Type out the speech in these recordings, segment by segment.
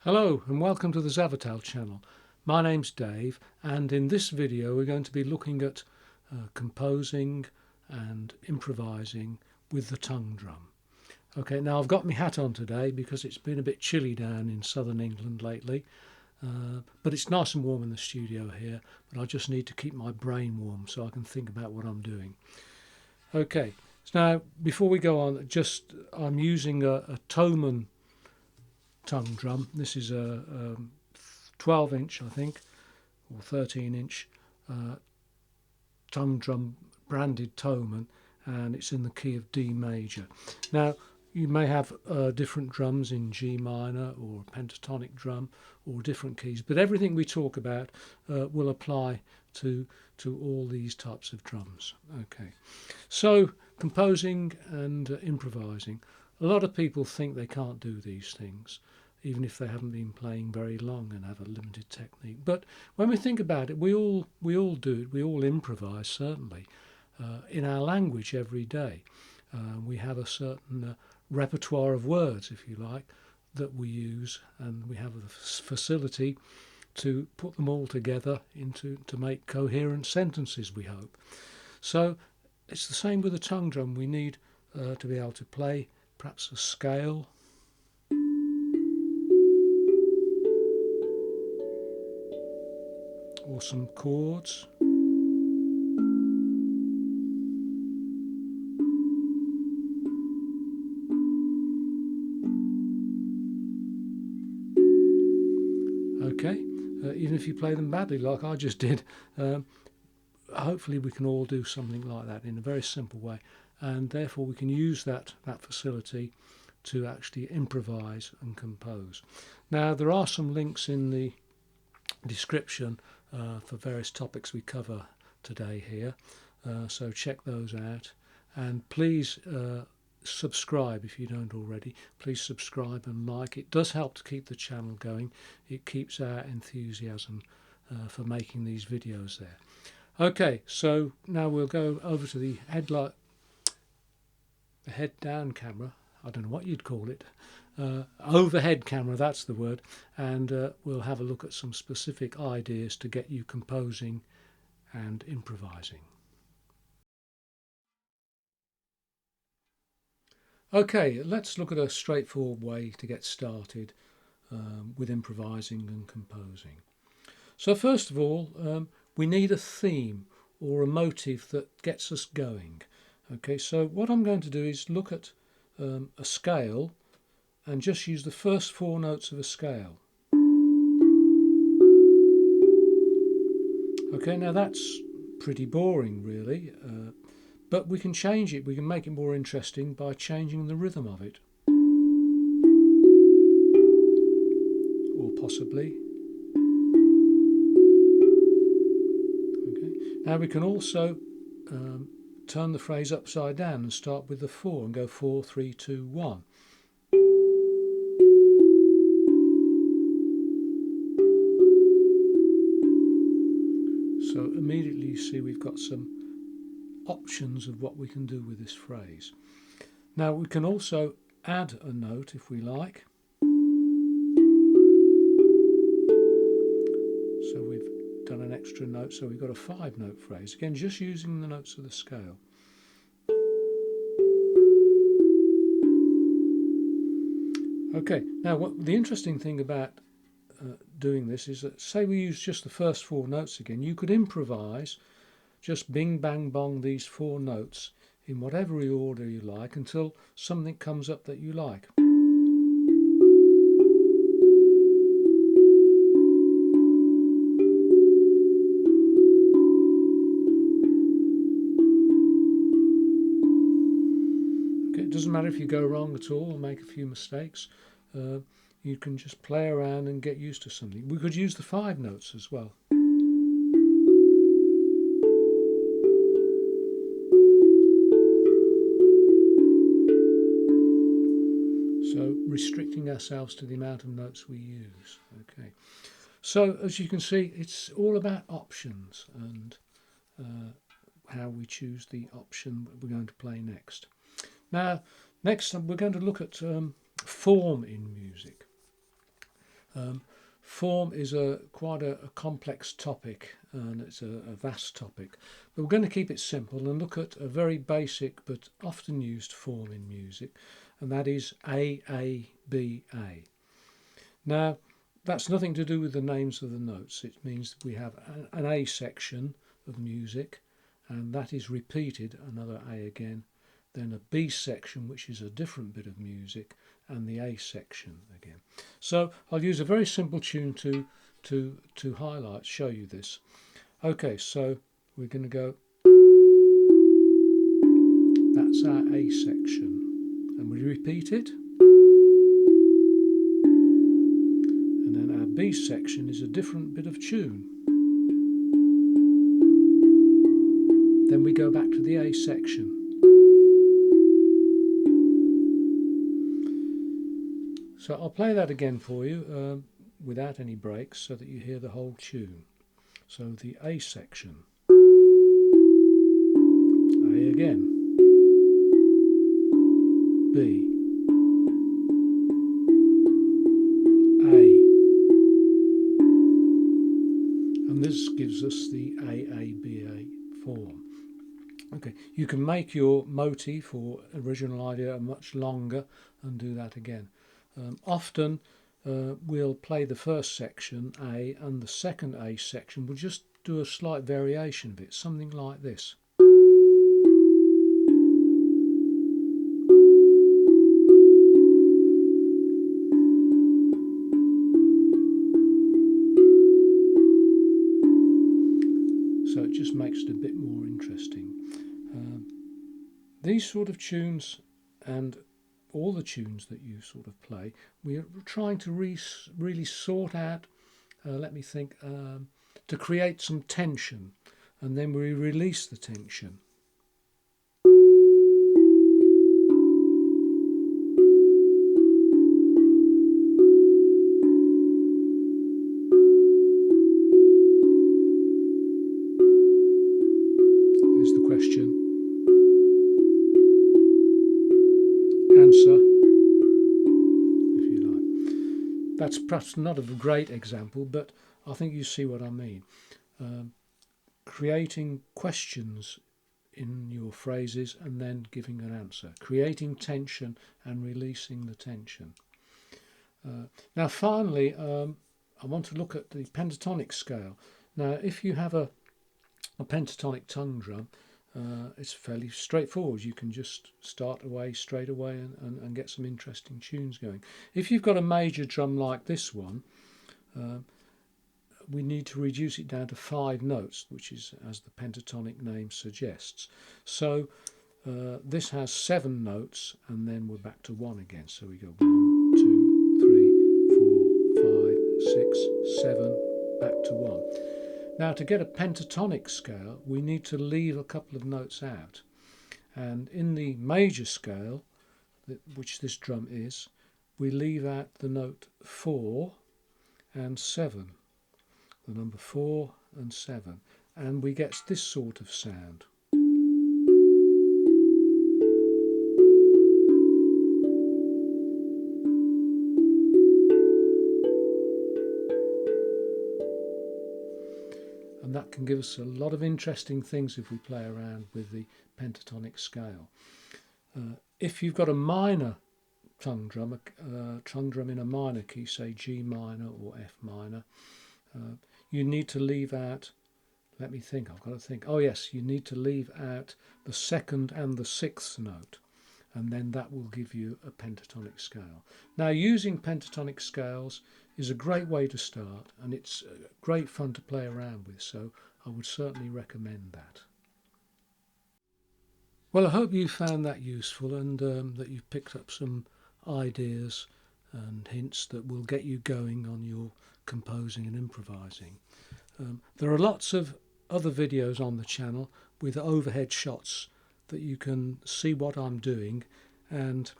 Hello and welcome to the Zavatal channel. My name's Dave, and in this video we're going to be looking at composing and improvising with the tongue drum. Okay, now I've got my hat on today because it's been a bit chilly down in southern England lately, but it's nice and warm in the studio here, but I just need to keep my brain warm so I can think about what I'm doing. Okay, so now before we go on, I'm using a Thomann tongue drum. This is a 12 inch I think, or 13 inch tongue drum branded Thomann, and it's in the key of D major. Now you may have different drums in G minor or pentatonic drum or different keys, but everything we talk about will apply to all these types of drums. Okay, so composing and improvising. A lot of people think they can't do these things, even if they haven't been playing very long and have a limited technique. But when we think about it, we all do it. We all improvise, certainly, in our language every day. We have a certain repertoire of words, if you like, that we use, and we have the facility to put them all together to make coherent sentences, we hope. So it's the same with the tongue drum. We need to be able to play perhaps a scale, or some chords. Okay, even if you play them badly like I just did, hopefully we can all do something like that in a very simple way, and therefore we can use that facility to actually improvise and compose. Now there are some links in the description for various topics we cover today here, so check those out, and please subscribe if you don't already. Please subscribe and like. It does help to keep the channel going. It keeps our enthusiasm for making these videos there. Okay, so now we'll go over to the head down camera. I don't know what you'd call it. Overhead camera, that's the word, and we'll have a look at some specific ideas to get you composing and improvising. Okay, let's look at a straightforward way to get started with improvising and composing. So first of all, we need a theme or a motive that gets us going. Okay, so what I'm going to do is look at a scale and just use the first four notes of a scale. Okay, now that's pretty boring really, but we can change it. We can make it more interesting by changing the rhythm of it, or possibly. Okay, now we can also turn the phrase upside down and start with the 4 and go 4, 3, 2, 1. So immediately you see we've got some options of what we can do with this phrase. Now we can also add a note if we like. So we've done an extra note, so we've got a 5-note phrase, again just using the notes of the scale. Okay, now the interesting thing about doing this is that, say we use just the first 4 notes again, you could improvise, just bing bang bong these 4 notes in whatever order you like until something comes up that you like. Okay, it doesn't matter if you go wrong at all or make a few mistakes. You can just play around and get used to something. We could use the 5 notes as well. So restricting ourselves to the amount of notes we use. Okay, so as you can see, it's all about options and how we choose the option we're going to play next. Now, next we're going to look at form in music. Form is quite a complex topic, and it's a vast topic, but we're going to keep it simple and look at a very basic but often used form in music, and that is A-A-B-A. Now, that's nothing to do with the names of the notes. It means that we have an A section of music, and that is repeated, another A again, then a B section, which is a different bit of music, and the A section again. So I'll use a very simple tune to highlight, show you this. Okay, so we're going to go, that's our A section, and we repeat it, and then our B section is a different bit of tune. Then we go back to the A section. So I'll play that again for you without any breaks so that you hear the whole tune. So the A section, A again, B, A, and this gives us the A-A-B-A form. Okay, you can make your motif or original idea much longer and do that again. Often we'll play the first section A, and the second A section we'll just do a slight variation of it, something like this. So it just makes it a bit more interesting. These sort of tunes, and all the tunes that you sort of play, we are trying to really sort out, let me think, to create some tension, and then we release the tension. Here's the question. Answer if you like. That's perhaps not a great example, but I think you see what I mean. Creating questions in your phrases and then giving an answer. Creating tension and releasing the tension. Now finally, I want to look at the pentatonic scale. Now if you have a pentatonic tongue drum, it's fairly straightforward. You can just start away straight away and get some interesting tunes going. If you've got a major drum like this one, we need to reduce it down to 5 notes, which is as the pentatonic name suggests. So this has 7 notes, and then we're back to 1 again. So we go 1, 2, 3, 4, 5, 6, 7, back to 1. Now to get a pentatonic scale we need to leave a couple of notes out, and in the major scale, which this drum is, we leave out the note 4 and 7, the number 4 and 7, and we get this sort of sound. And that can give us a lot of interesting things if we play around with the pentatonic scale. If you've got a minor tongue drum, in a minor key, say G minor or F minor, you need to leave out, let me think, I've got to think, oh yes, you need to leave out the 2nd and the 6th note, and then that will give you a pentatonic scale. Now using pentatonic scales is a great way to start, and it's great fun to play around with, so I would certainly recommend that. Well, I hope you found that useful, and that you've picked up some ideas and hints that will get you going on your composing and improvising. There are lots of other videos on the channel with overhead shots that you can see what I'm doing, and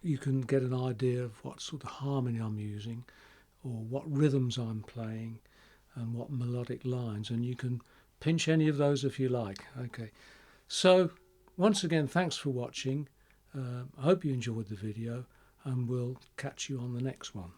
you can get an idea of what sort of harmony I'm using, or what rhythms I'm playing, and what melodic lines, and you can pinch any of those if you like. Okay, so once again, thanks for watching. I hope you enjoyed the video, and we'll catch you on the next one.